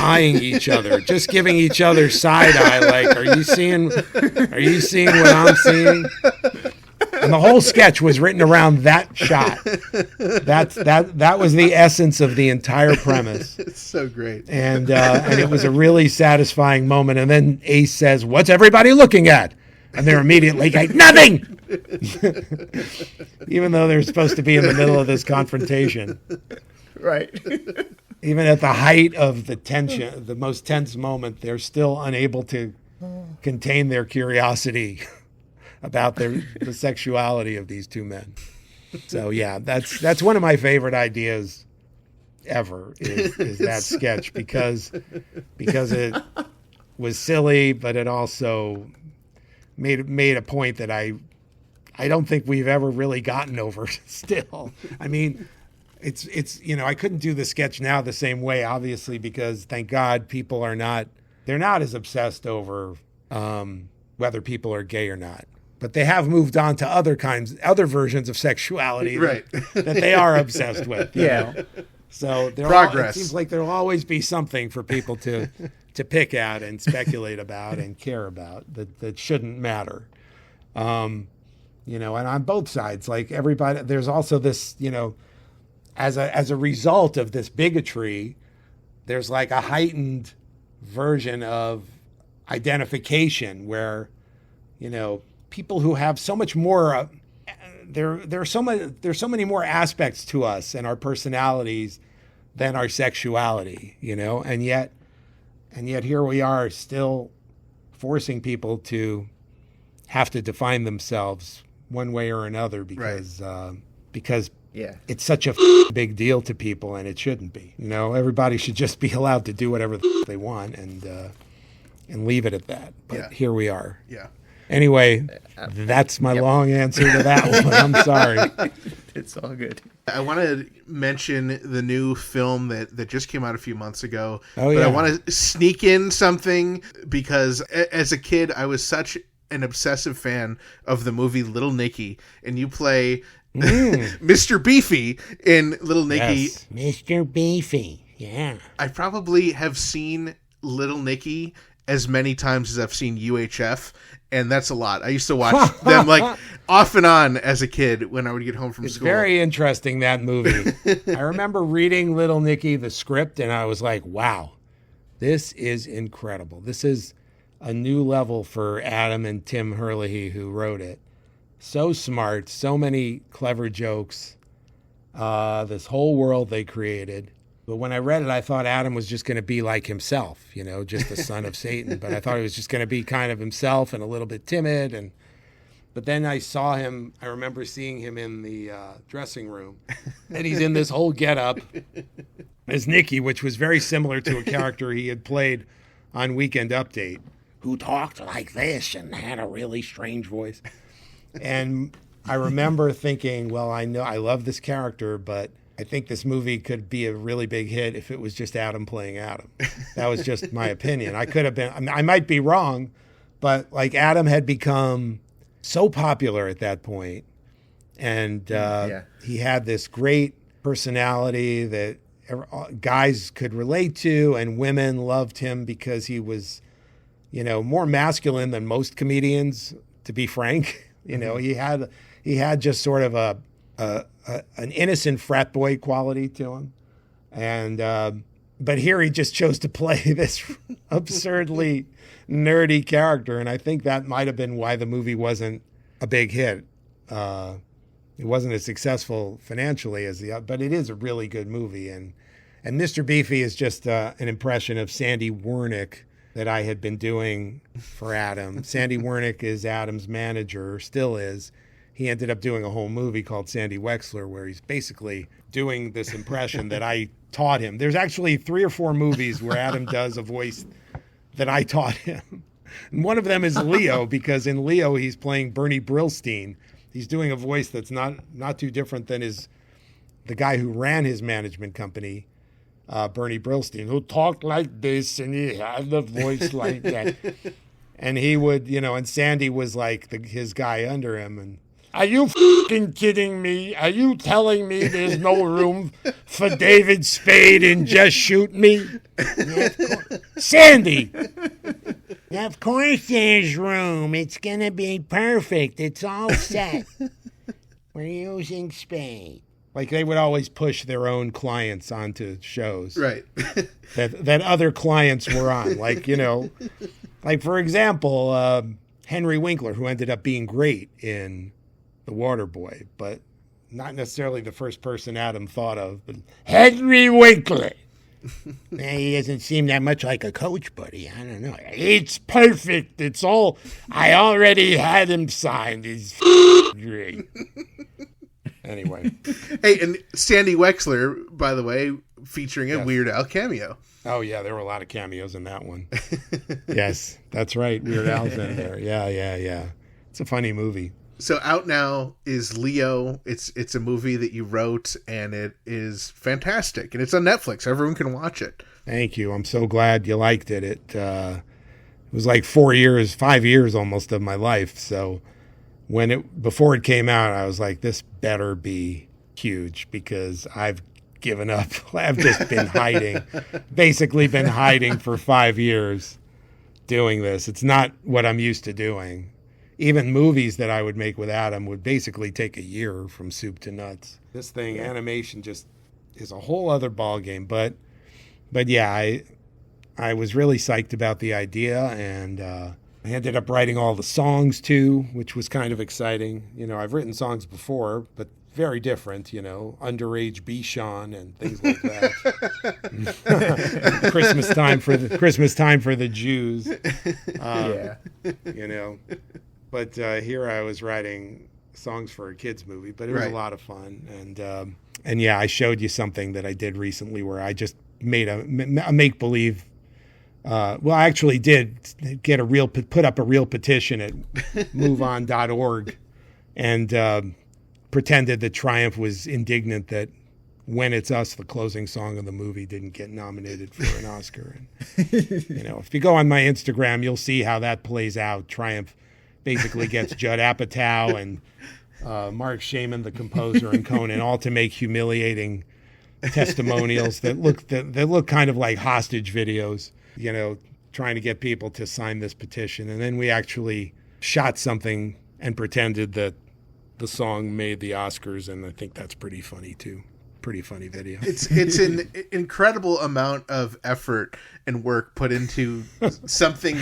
eyeing each other, just giving each other side eye, like, are you seeing what I'm seeing? And the whole sketch was written around that shot. That was the essence of the entire premise. It's so great. And it was a really satisfying moment. And then Ace says, "What's everybody looking at?" And they're immediately like, "Nothing!" Even though they're supposed to be in the middle of this confrontation. Right. Even at the height of the tension, the most tense moment, they're still unable to contain their curiosity about the sexuality of these two men. So yeah, that's one of my favorite ideas ever is that sketch because it was silly, but it also made a point that I don't think we've ever really gotten over still. I mean, it's you know, I couldn't do the sketch now the same way, obviously, because thank God people they're not as obsessed over whether people are gay or not. But they have moved on to other versions of sexuality right. that they are obsessed with. You know? So Progress. It seems like there'll always be something for people to pick at and speculate about and care about that shouldn't matter. You know, and on both sides, like everybody, there's also this, you know, as a result of this bigotry, there's like a heightened version of identification where, you know, people who have so much more, there's so many more aspects to us and our personalities than our sexuality, you know, and yet here we are still forcing people to have to define themselves one way or another because Yeah. it's such a big deal to people, and it shouldn't be. You know, everybody should just be allowed to do whatever they want and leave it at that. But here we are. Yeah. Anyway, that's my long answer to that one. I'm sorry. It's all good. I want to mention the new film that just came out a few months ago. Oh, but yeah. I want to sneak in something because as a kid, I was such an obsessive fan of the movie Little Nicky, and you play Mr. Beefy in Little Nicky. Yes, Mr. Beefy. Yeah. I probably have seen Little Nicky as many times as I've seen UHF, and that's a lot. I used to watch them like off and on as a kid when I would get home from school. Very interesting, that movie. I remember reading Little Nicky, the script, and I was like, wow, this is incredible. This is a new level for Adam and Tim Herlihy, who wrote it. So smart, so many clever jokes, this whole world they created. But when I read it, I thought Adam was just going to be like himself, you know, just the son of Satan. But I thought he was just going to be kind of himself and a little bit timid. But then I saw him, I remember seeing him in the dressing room. And he's in this whole getup as Nicky, which was very similar to a character he had played on Weekend Update, who talked like this and had a really strange voice. And I remember thinking, well, I know I love this character, but I think this movie could be a really big hit if it was just Adam playing Adam. That was just my opinion. I might be wrong, but like Adam had become so popular at that point, and he had this great personality that guys could relate to, and women loved him because he was, you know, more masculine than most comedians, to be frank. You know, he had just sort of an innocent frat boy quality to him, and but here he just chose to play this absurdly nerdy character, and I think that might have been why the movie wasn't a big hit. It wasn't as successful financially as but it is a really good movie, and Mr. Beefy is just an impression of Sandy Wernick that I had been doing for Adam. Sandy Wernick is Adam's manager, still is. He ended up doing a whole movie called Sandy Wexler where he's basically doing this impression that I taught him. There's actually 3 or 4 movies where Adam does a voice that I taught him. And one of them is Leo, because in Leo he's playing Bernie Brillstein. He's doing a voice that's not too different than his the guy who ran his management company, Bernie Brillstein, who talked like this and he had the voice like that. And he would, and Sandy was like his guy under him. And are you f***ing kidding me? Are you telling me there's no room for David Spade in Just Shoot Me? Yeah, Sandy! Of course there's room. It's going to be perfect. It's all set. We're using Spade. Like they would always push their own clients onto shows. Right. that other clients were on. Like, like for example, Henry Winkler, who ended up being great in The Waterboy, but not necessarily the first person Adam thought of. But Henry Winkler. He doesn't seem that much like a coach, buddy. I don't know. It's perfect. It's all. I already had him signed. He's great. Anyway. Hey, and Sandy Wexler, by the way, featuring a Weird Al cameo. Oh, yeah, there were a lot of cameos in that one. Yes, that's right. Weird Al's in there. Yeah. It's a funny movie. So out now is Leo. It's a movie that you wrote, and it is fantastic. And it's on Netflix. Everyone can watch it. Thank you. I'm so glad you liked it. It was like 5 years almost of my life. So before it came out, I was like, this better be huge because I've given up. I've just been hiding, basically been hiding for 5 years doing this. It's not what I'm used to doing. Even movies that I would make with Adam would basically take a year from soup to nuts. This thing, animation, just is a whole other ballgame. But yeah, I was really psyched about the idea, and I ended up writing all the songs too, which was kind of exciting. I've written songs before, but very different. Underage Bichon and things like that. Christmas time for the Jews. But here I was writing songs for a kids movie, but it was a lot of fun. And yeah, I showed you something that I did recently where I just made a make-believe. I actually did put up a real petition at moveon.org and pretended that Triumph was indignant that When It's Us, the closing song of the movie, didn't get nominated for an Oscar. And, if you go on my Instagram, you'll see how that plays out. Triumph basically gets Judd Apatow and Mark Shaman, the composer, and Conan, all to make humiliating testimonials that look kind of like hostage videos, trying to get people to sign this petition. And then we actually shot something and pretended that the song made the Oscars, and I think that's pretty funny too. Pretty funny video. It's an incredible amount of effort and work put into something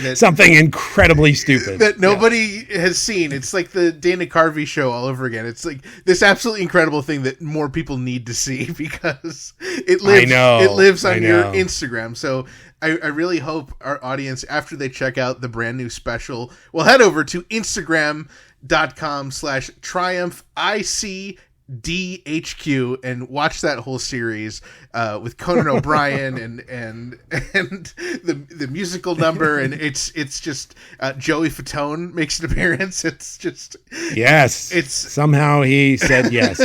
incredibly stupid that nobody has seen. It's like the Dana Carvey show all over again. It's like this absolutely incredible thing that more people need to see because it lives on your Instagram. So I really hope our audience, after they check out the brand new special, will head over to Instagram.com/TriumphIC DHQ and watch that whole series with Conan O'Brien and the musical number, and it's just Joey Fatone makes an appearance. It's just somehow he said yes.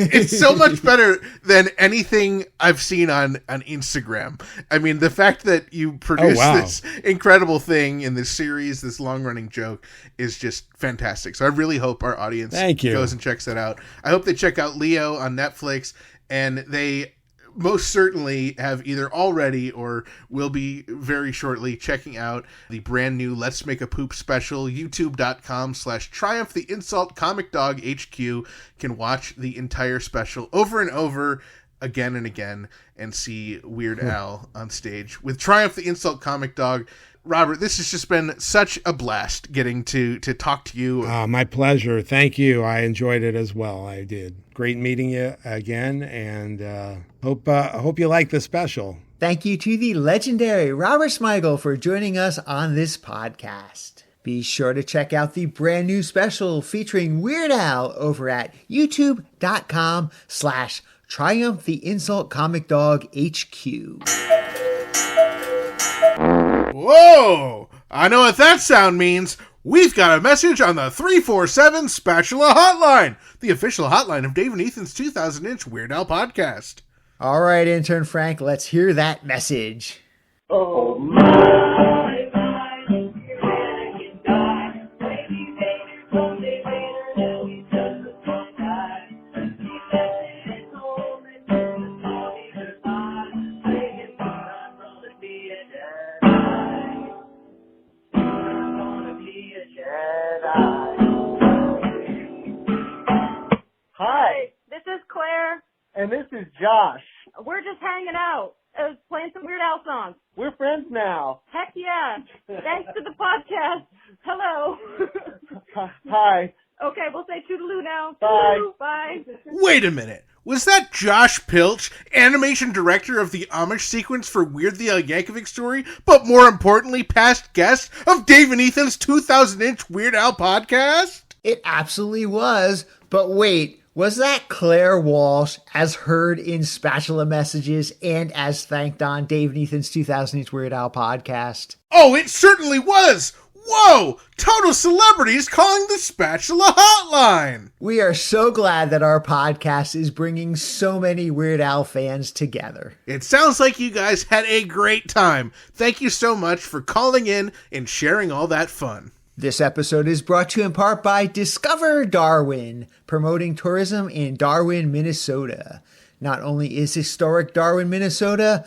It's so much better than anything I've seen on Instagram. I mean, the fact that you produced this incredible thing in this series, this long-running joke, is just fantastic. So I really hope our audience goes and checks that out. I hope they check out Leo on Netflix, and they most certainly have either already or will be very shortly checking out the brand new Let's Make a Poop special. YouTube.com/Triumph the Insult Comic Dog HQ can watch the entire special over and over again and again and see Weird Al on stage with Triumph the Insult Comic Dog. Robert, this has just been such a blast getting to talk to you. My pleasure. Thank you. I enjoyed it as well. I did. Great meeting you again, and hope you like the special. Thank you to the legendary Robert Smigel for joining us on this podcast. Be sure to check out the brand new special featuring Weird Al over at youtube.com/Triumph the Insult Comic Dog HQ. Whoa! I know what that sound means. We've got a message on the 347 Spatula Hotline, the official hotline of Dave and Ethan's 2000-inch Weird Al podcast. All right, intern Frank, let's hear that message. Oh my, you can die. Baby, someday later, now he's just a fun guy. He said it's home and it's all either side. Saying I'm gonna be a Jedi. I'm gonna be a Jedi. Hi, this is Claire. And this is Josh. We're just hanging out, playing some Weird Al songs. We're friends now. Heck yeah. Thanks to the podcast. Hello. Hi. Okay, we'll say toodaloo now. Bye. Toodaloo. Bye. Wait a minute. Was that Josh Pilch, animation director of the Amish sequence for Weird the Al Yankovic Story, but more importantly, past guest of Dave and Ethan's 2000-inch Weird Al podcast? It absolutely was, but wait, was that Claire Walsh as heard in Spatula Messages and as thanked on Dave and Ethan's 2000-inch Weird Al podcast? Oh, it certainly was! Whoa! Total celebrities calling the Spatula Hotline! We are so glad that our podcast is bringing so many Weird Al fans together. It sounds like you guys had a great time. Thank you so much for calling in and sharing all that fun. This episode is brought to you in part by Discover Darwin, promoting tourism in Darwin, Minnesota. Not only is historic Darwin, Minnesota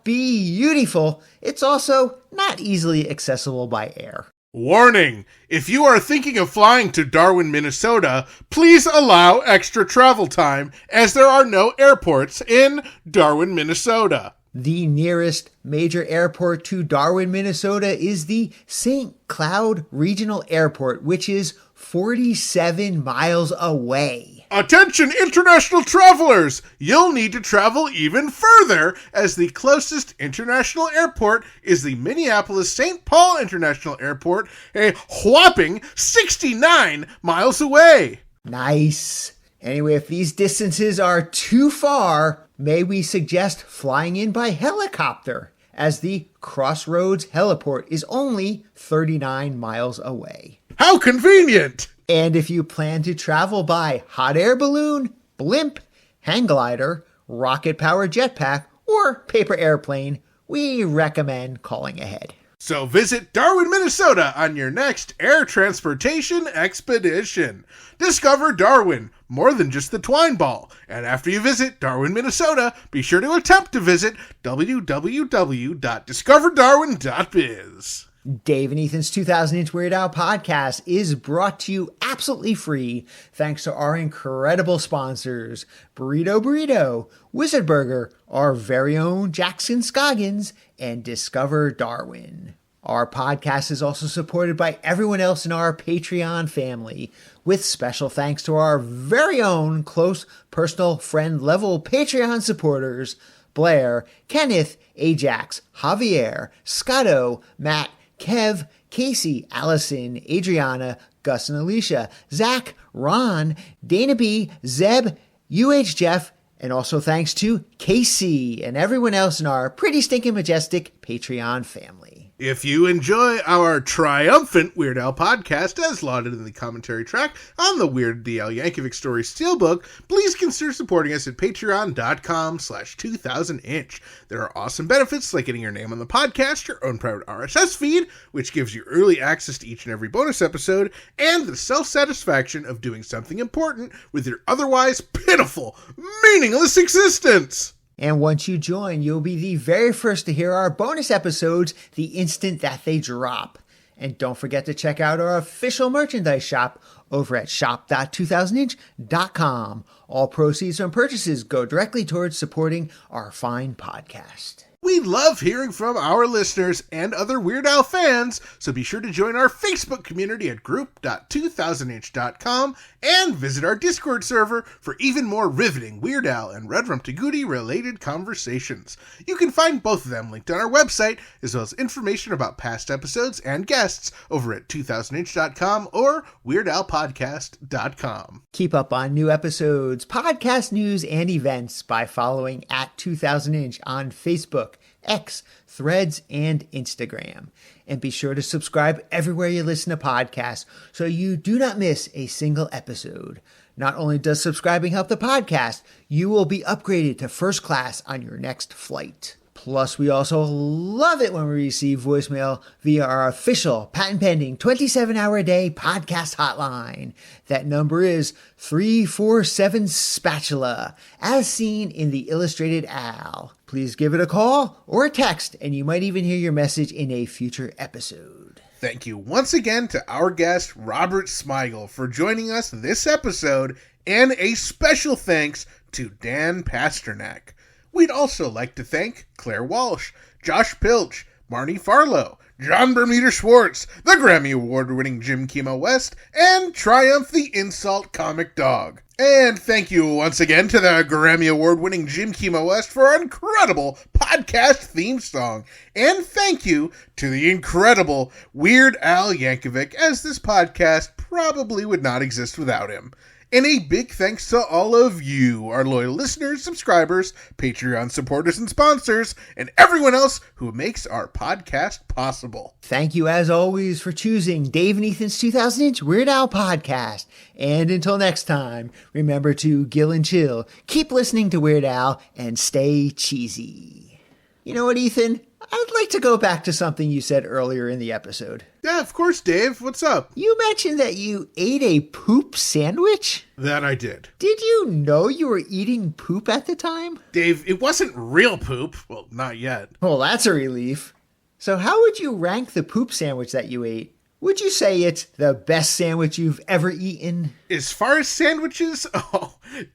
beautiful, it's also not easily accessible by air. Warning! If you are thinking of flying to Darwin, Minnesota, please allow extra travel time, as there are no airports in Darwin, Minnesota. The nearest major airport to Darwin, Minnesota is the St. Cloud Regional Airport, which is 47 miles away. Attention international travelers! You'll need to travel even further, as the closest international airport is the Minneapolis-St. Paul International Airport, a whopping 69 miles away. Nice. Anyway, if these distances are too far, may we suggest flying in by helicopter, as the Crossroads Heliport is only 39 miles away. How convenient! And if you plan to travel by hot air balloon, blimp, hang glider, rocket-powered jetpack, or paper airplane, we recommend calling ahead. So visit Darwin, Minnesota on your next air transportation expedition. Discover Darwin, more than just the twine ball. And after you visit Darwin, Minnesota, be sure to attempt to visit www.discoverdarwin.biz. Dave and Ethan's 2000-inch Weird Al podcast is brought to you absolutely free thanks to our incredible sponsors, Burrito, Wizard Burger, our very own Jackson Scoggins, and Discover Darwin. Our podcast is also supported by everyone else in our Patreon family, with special thanks to our very own close personal friend level Patreon supporters, Blair, Kenneth, Ajax, Javier, Scotto, Matt, Kev, Casey, Allison, Adriana, Gus and Alicia, Zach, Ron, Dana B, Zeb, Jeff, and also thanks to Casey and everyone else in our pretty stinking majestic Patreon family. If you enjoy our triumphant Weird Al podcast as lauded in the commentary track on the Weird the Al Yankovic Story Steelbook, please consider supporting us at patreon.com/2000inch. There are awesome benefits like getting your name on the podcast, your own private RSS feed, which gives you early access to each and every bonus episode, and the self-satisfaction of doing something important with your otherwise pitiful, meaningless existence. And once you join, you'll be the very first to hear our bonus episodes the instant that they drop. And don't forget to check out our official merchandise shop over at shop.2000inch.com. All proceeds from purchases go directly towards supporting our fine podcast. We love hearing from our listeners and other Weird Al fans, so be sure to join our Facebook community at group.2000inch.com and visit our Discord server for even more riveting Weird Al and Red Rum Tagooty related conversations. You can find both of them linked on our website, as well as information about past episodes and guests over at 2000inch.com or weirdalpodcast.com. Keep up on new episodes, podcast news, and events by following at 2000inch on Facebook, X, Threads, and Instagram. And be sure to subscribe everywhere you listen to podcasts so you do not miss a single episode. Not only does subscribing help the podcast, you will be upgraded to first class on your next flight. Plus, we also love it when we receive voicemail via our official patent-pending 27-hour-a-day podcast hotline. That number is 347-SPATULA, as seen in the illustrated Al. Please give it a call or a text, and you might even hear your message in a future episode. Thank you once again to our guest, Robert Smigel, for joining us this episode, and a special thanks to Dan Pasternak. We'd also like to thank Claire Walsh, Josh Pilch, Marnie Farlow, John Bermuda Schwartz, the Grammy Award-winning Jim Kimo West, and Triumph the Insult Comic Dog. And thank you once again to the Grammy Award-winning Jim Kimo West for our incredible podcast theme song. And thank you to the incredible Weird Al Yankovic, as this podcast probably would not exist without him. And a big thanks to all of you, our loyal listeners, subscribers, Patreon supporters and sponsors, and everyone else who makes our podcast possible. Thank you, as always, for choosing Dave and Ethan's 2000-inch Weird Al podcast. And until next time, remember to gill and chill, keep listening to Weird Al, and stay cheesy. You know what, Ethan? I'd like to go back to something you said earlier in the episode. Yeah, of course, Dave. What's up? You mentioned that you ate a poop sandwich? That I did. Did you know you were eating poop at the time? Dave, it wasn't real poop. Well, not yet. Well, that's a relief. So how would you rank the poop sandwich that you ate? Would you say it's the best sandwich you've ever eaten? As far as sandwiches,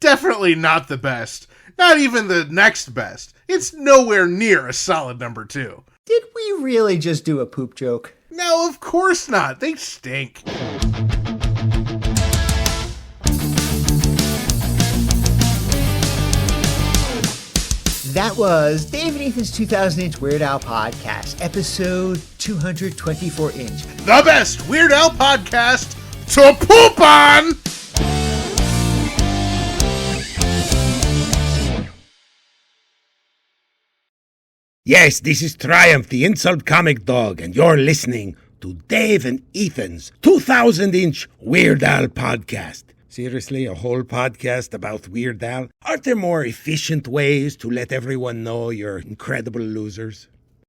definitely not the best. Not even the next best. It's nowhere near a solid number 2. Did we really just do a poop joke? No, of course not. They stink. That was Dave and Ethan's 2000-inch Weird Al podcast, episode 224-inch. The best Weird Al podcast to poop on! Yes, this is Triumph the Insult Comic Dog, and you're listening to Dave and Ethan's 2000-inch Weird Al podcast. Seriously, a whole podcast about Weird Al? Aren't there more efficient ways to let everyone know you're incredible losers?